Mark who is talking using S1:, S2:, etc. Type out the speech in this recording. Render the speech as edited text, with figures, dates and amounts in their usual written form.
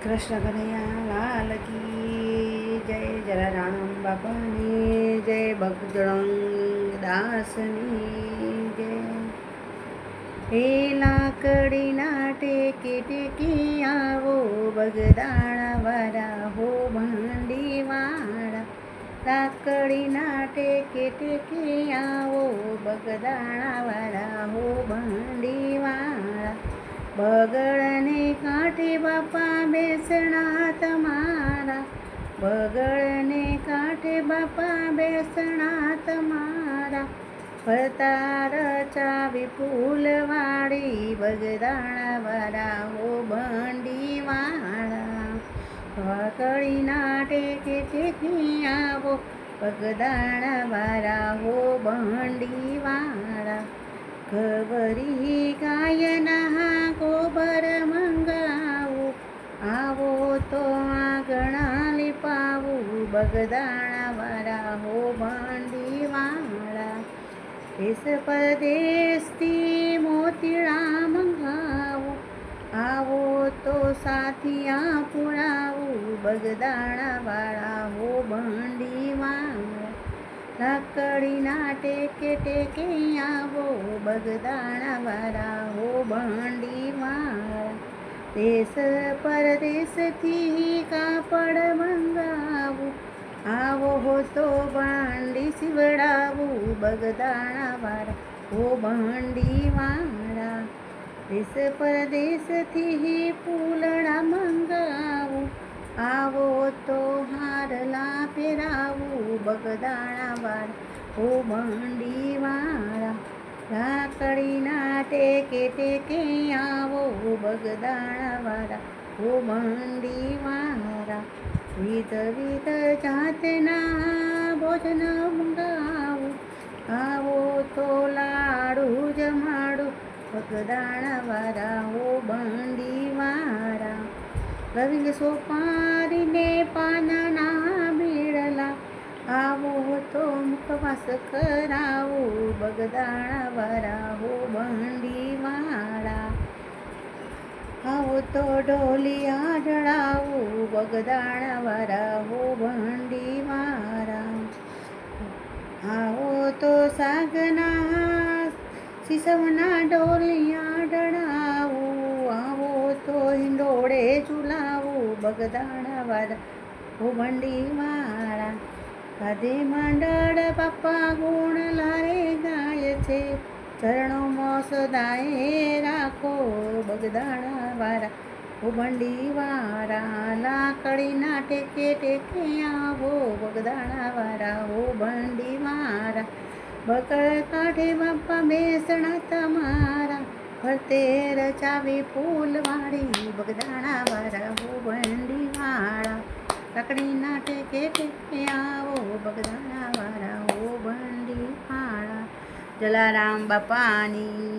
S1: કૃષ્ણ કનૈયા લાલ કી જય, જલારામ બાપાની જય, બજરંગ દાસની જય. હે લાકડીના ટેકે ટેકી આવો બગદાણા વાળા હો ભાંડી વાળા. લાકડીના ટેકે ટેકી આવો બગદાણા વાળા હો ભાંડી વાળા. બગડને કાંઠે બાપા બેસણા તમારા. બગડને કાંઠે બાપા બેસણા તમારા. ફરતા રચાવી ફૂલવાળી બગદાણા વાળા હો ભંડી વાળા. વાકડીના ટેકે ટેકી આવો બગદાણા વાળા હો ભંડી વાળા. ખબરી ગાયના ગોબર મંગાવું આવો તો આંગણા લીપાવું બગદાણા વાળા હો ભાંડી વાળા. દેશ પરદેશથી મોતીડા મંગાવું આવો તો સાથિયા પુરાવું બગદાણા વાળા હો ભાંડી વાળા. લાકડીના ટેકે ટેકે આવો બગદાણા વાળા હો ભાંડી વાળા. દેશ પરદેશથી કાપડ મંગાવું આવો હો તો ભાંડી સીવડાવું બગદાણા વાળા હો ભાંડી વાળા. દેશ પરદેશથી ફૂલડા મંગાવું આવો તો હારલા ફેરાવું બગદાણા વાળા હો ભાંડી વાળા. લાકડીના ટેકે ટેકે આવો બગદાણા વાળા હો ભાંડી વાળા. વિધ જાતના ભોજન મંગાવું આવો તો લાડુ જમાડું બગદાણા વાળા હો ભાંડી વાળા. લવિંગ સોપારીને પાનના બીડલા આવો તો મુખવાસ કરાવું બગદાણા વાળા હો ભાંડી વાળા. આવો તો ઢોલિયા ઢળાવું બગદાણા વાળા હો ભાંડી વાળા. આવો તો સાગના શીશવના ઢોલિયા ઢળાવું આવો તો હિંડોળે ઝુલાવું બગદાણા વાળા હો ભાંડી વાળા. કાધે માંડળ બાપા ગુણ લારે ગાય છે ચરણોમાં સદાય રાખો બગદાણા વાળા હો ભાંડી વાળા. લાકડીના ટેકે ટેકે આવો બગદાણા વાળા હો ભાંડી વાળા. બકળ કાંઠે બાપા બેસણા તમારા. ફરતે રચાવી ફૂલવાળી બગદાણા વાળા હો ભાંડી વાળા. લાકડીના ટેકે ટેકે આવો બગદાણા વાળા હો ભાંડી વાળા. જલારામ બાપાની